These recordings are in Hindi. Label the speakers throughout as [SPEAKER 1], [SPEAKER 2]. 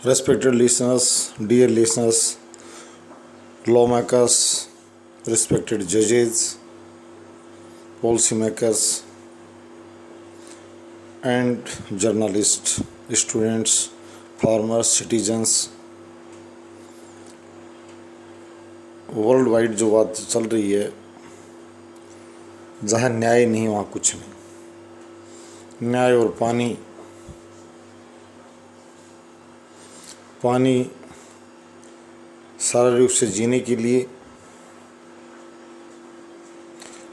[SPEAKER 1] Respected listeners, dear listeners, lawmakers, respected judges, policymakers, and journalists, students, farmers, citizens, world wide जो बात चल रही है, जहाँ न्याय नहीं वहाँ कुछ नहीं। न्याय और पानी शारीरिक रूप से जीने के लिए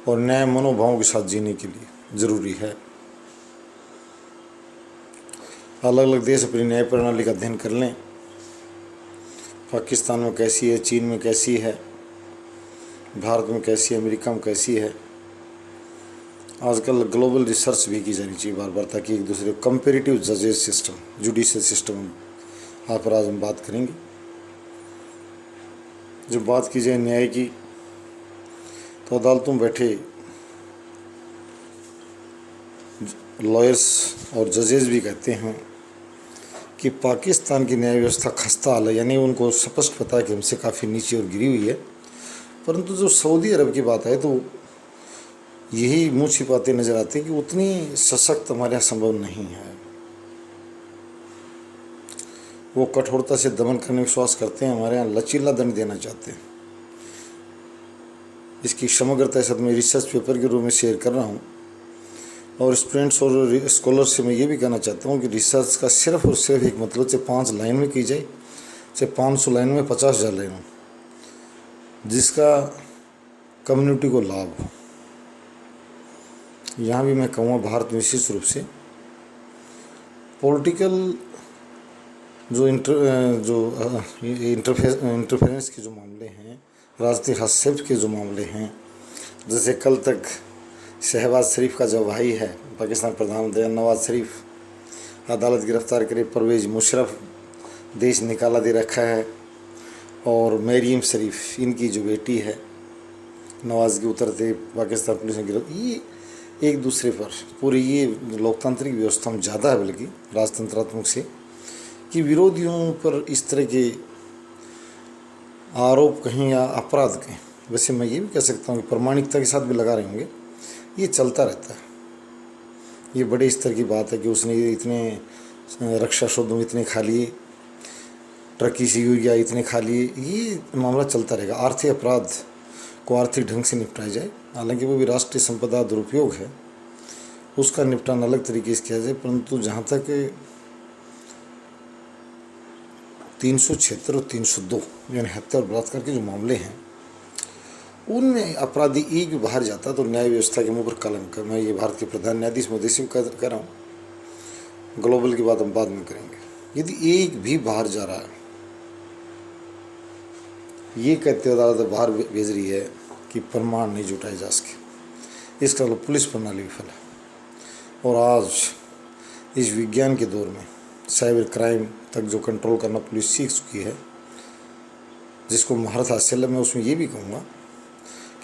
[SPEAKER 1] और न्याय मनोभावों के साथ जीने के लिए ज़रूरी है। अलग अलग देश अपनी न्याय प्रणाली का अध्ययन कर लें। पाकिस्तान में कैसी है, चीन में कैसी है, भारत में कैसी है, अमेरिका में कैसी है। आजकल ग्लोबल रिसर्च भी की जानी चाहिए बार बार, ताकि एक दूसरे कंपेरेटिव जजेस सिस्टम, जुडिशियल सिस्टम पर आज हम बात करेंगे। जब बात की जाए न्याय की, तो अदालतों में बैठे लॉयर्स और जजेस भी कहते हैं कि पाकिस्तान की न्याय व्यवस्था खस्ता हाल है, यानी उनको स्पष्ट पता है कि हमसे काफ़ी नीचे और गिरी हुई है। परंतु जो सऊदी अरब की बात है, तो यही मुँह छिपाते नजर आते हैं कि उतनी सशक्त हमारे यहाँ संभव नहीं है। वो कठोरता से दमन करने में विश्वास करते हैं, हमारे यहाँ लचीला दंड देना चाहते हैं। इसकी समग्रता साथ मैं रिसर्च पेपर के रूप में शेयर कर रहा हूँ, और स्टूडेंट्स और स्कॉलर से मैं ये भी कहना चाहता हूँ कि रिसर्च का सिर्फ और सिर्फ एक मतलब से 5 लाइन में की जाए, चाहे 500 लाइन में, 50,000 लाइन में, जिसका कम्युनिटी को लाभ हो। यहाँ भी मैं कहूँगा भारत में विशेष रूप से पॉलिटिकल इंटरफेरेंस के जो मामले हैं, राजनीतिक हस्तक्षेप के जो मामले हैं, जैसे कल तक शहबाज शरीफ का जो भाई है, पाकिस्तान प्रधानमंत्री नवाज शरीफ, अदालत गिरफ्तार करे परवेज मुशर्रफ, देश निकाला दे रखा है, और मरियम शरीफ इनकी जो बेटी है, नवाज के उतरते पाकिस्तान पुलिस ने ये एक दूसरे पर पूरी ये लोकतांत्रिक व्यवस्था में ज़्यादा है बल्कि राजतंत्रात्मक से, कि विरोधियों पर इस तरह के आरोप कहें या अपराध कहें, वैसे मैं ये भी कह सकता हूँ कि प्रामाणिकता के साथ भी लगा रहे होंगे, ये चलता रहता है। ये बड़े स्तर की बात है कि उसने इतने रक्षा शोधों इतने खा लिए, ट्रकी सी या इतने खा लिए, ये मामला चलता रहेगा। आर्थिक अपराध को आर्थिक ढंग से निपटाया जाए, हालांकि वो भी राष्ट्रीय संपदा दुरुपयोग है, उसका निपटान अलग तरीके से किया जाए। परंतु जहाँ तक 376 और 302 यानी हत्या और बलात्कार के जो मामले हैं, उनमें अपराधी एक भी बाहर जाता तो न्याय व्यवस्था के मुंह पर कलंक है। मैं ये भारत के प्रधान न्यायाधीश महोदय से कह रहा हूँ, ग्लोबल की बात हम बाद में करेंगे। यदि एक भी बाहर जा रहा है, ये कहते हुए अदालत बाहर भेज रही है कि प्रमाण नहीं जुटाए जा सके, इसका मतलब पुलिस प्रणाली विफल है। और आज इस विज्ञान के दौर में साइबर क्राइम तक जो कंट्रोल करना पुलिस सीख चुकी है, जिसको महारत हासिल है, मैं उसमें ये भी कहूँगा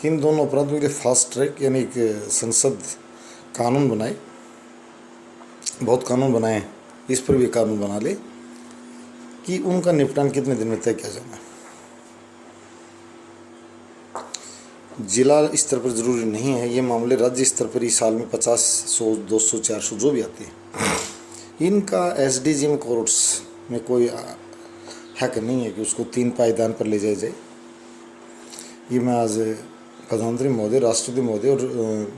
[SPEAKER 1] कि इन दोनों अपराधों के लिए फास्ट ट्रैक यानी एक संसद कानून बनाए, बहुत कानून बनाए, इस पर भी कानून बना ले कि उनका निपटान कितने दिन में तय किया जाना है। जिला स्तर पर ज़रूरी नहीं है, ये मामले राज्य स्तर पर ही साल में 50, 100, 200, 400 जो भी आते हैं, इनका एसडीजीएम कोर्ट्स में कोई हक नहीं है कि उसको 3 पायदान पर ले जाया जाए। ये मैं आज प्रधानमंत्री महोदय, राष्ट्रपति महोदय और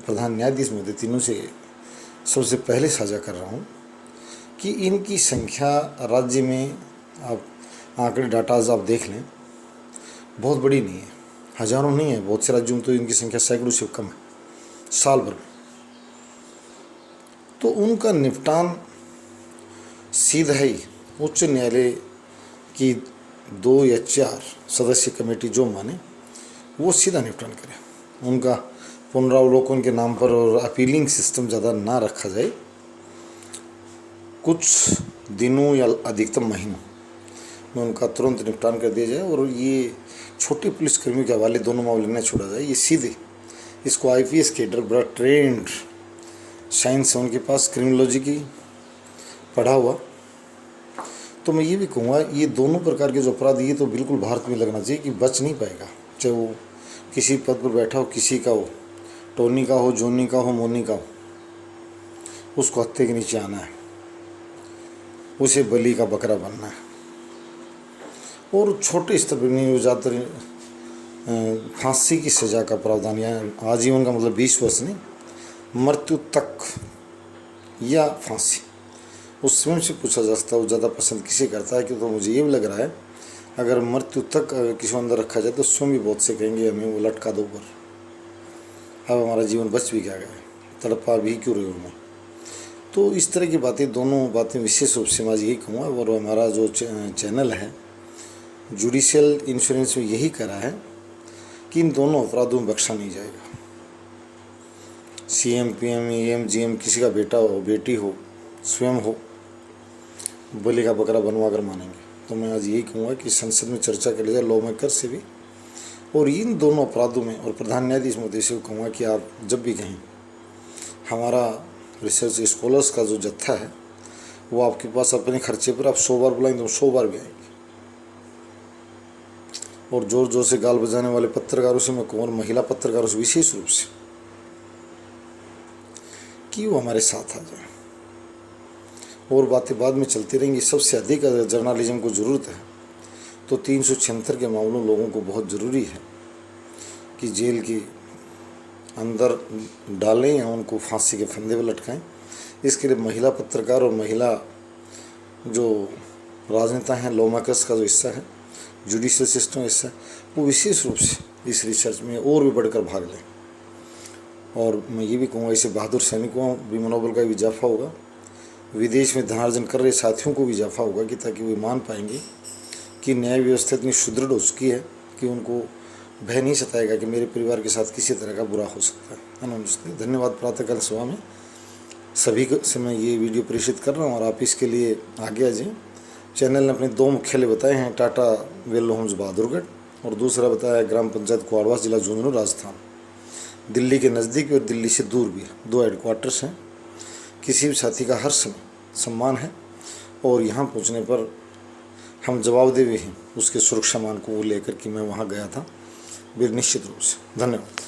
[SPEAKER 1] प्रधान न्यायाधीश महोदय तीनों से सबसे पहले साझा कर रहा हूँ कि इनकी संख्या राज्य में, आप आंकड़े डाटाज आप देख लें, बहुत बड़ी नहीं है, हज़ारों नहीं है। बहुत से राज्यों में तो इनकी संख्या सैकड़ों से कम है साल भर में। तो उनका निपटान सीधा ही उच्च न्यायालय की 2 या 4 सदस्य कमेटी जो माने, वो सीधा निपटान करे। उनका पुनरावलोकन के नाम पर और अपीलिंग सिस्टम ज़्यादा ना रखा जाए, कुछ दिनों या अधिकतम महीनों में उनका तुरंत निपटान कर दिया जाए, और ये छोटे पुलिसकर्मियों के हवाले दोनों मामले न छोड़ा जाए। ये सीधे इसको आईपीएस कैडर, बड़ा ट्रेंड साइंस है उनके पास, क्रिमिनोलॉजी की पढ़ा हुआ, तो मैं ये भी कहूँगा ये दोनों प्रकार के जो अपराध ये तो बिल्कुल भारत में लगना चाहिए कि बच नहीं पाएगा, चाहे वो किसी पद पर बैठा हो, किसी का हो, टोनी का हो, जोनी का हो, मोनी का हो, उसको हत्थे के नीचे आना है, उसे बलि का बकरा बनना है। और छोटे स्तर पर नहीं, ज़्यादातर फांसी की सज़ा का प्रावधान या आजीवन का मतलब 20 वर्ष नहीं, मृत्यु तक या फांसी। उसमें से पूछा जा सकता है वो ज़्यादा पसंद किसे करता है, क्योंकि तो मुझे ये भी लग रहा है अगर मृत्यु तक अगर किसी को अंदर रखा जाए तो स्वयं भी बहुत से कहेंगे हमें वो लटका दो ऊपर, अब हमारा जीवन बच भी क्या गया, तड़पा भी क्यों रहे हो मैं। तो इस तरह की बातें, दोनों बातें विशेष रूप से मैं यही कहूँगा। और हमारा जो चैनल है जुडिशियल इंश्योरेंस में यही करा है कि इन दोनों अपराधों में बख्शा नहीं जाएगा। CM PM AM GM किसी का बेटा हो, बेटी हो, स्वयं हो, बलि का बकरा बनवा कर मानेंगे। तो मैं आज यही कहूँगा कि संसद में चर्चा कर लिया लॉ मेकर से भी, और इन दोनों अपराधों में, और प्रधान न्यायाधीश महोदय से कहूँगा कि आप जब भी कहें हमारा रिसर्च स्कॉलर्स का जो जत्था है वो आपके पास अपने खर्चे पर आप 100 बार बुलाएंगे तो 100 बार भी आएंगे। और जोर जोर से गाल बजाने वाले पत्रकारों से मैं कहूँ, और महिला पत्रकारों से विशेष रूप से, कि वो हमारे साथ आ जाए। और बातें बाद में चलती रहेंगी। सबसे अधिक अगर जर्नलिज्म को ज़रूरत है तो 376 के मामलों लोगों को बहुत ज़रूरी है कि जेल के अंदर डालें या उनको फांसी के फंदे पर लटकाएं। इसके लिए महिला पत्रकार और महिला जो राजनेता हैं, लॉ मेकर्स का जो हिस्सा है, जुडिशियल सिस्टम हिस्सा है, वो विशेष रूप से इस रिसर्च में और भी बढ़कर भाग लें। और मैं ये भी कहूँगा इससे बहादुर सैनिकों भी मनोबल का भी इजाफा होगा, विदेश में धनार्जन कर रहे साथियों को भी इजाफा होगा, कि ताकि वे मान पाएंगे कि न्याय व्यवस्था इतनी सुदृढ़ हो चुकी है कि उनको भय नहीं सताएगा कि मेरे परिवार के साथ किसी तरह का बुरा हो सकता है। नमस्ते, धन्यवाद। प्रातःकाल सभा में सभी से मैं ये वीडियो प्रेषित कर रहा हूँ और आप इसके लिए आगे आ जाएँ। चैनल ने अपने 2 मुख्यालय बताए हैं, टाटा वेल होम्स बहादुरगढ़, और दूसरा बताया है ग्राम पंचायत कुआड़वास, जिला झुंझुनू, राजस्थान। दिल्ली के नज़दीक और दिल्ली से दूर भी 2 हेडक्वार्टर्स हैं। किसी भी साथी का हर समय सम्मान है, और यहाँ पहुँचने पर हम जवाबदेह भी हैं उसके सुरक्षा मान को लेकर कि मैं वहाँ गया था, बिल निश्चित रूप से। धन्यवाद।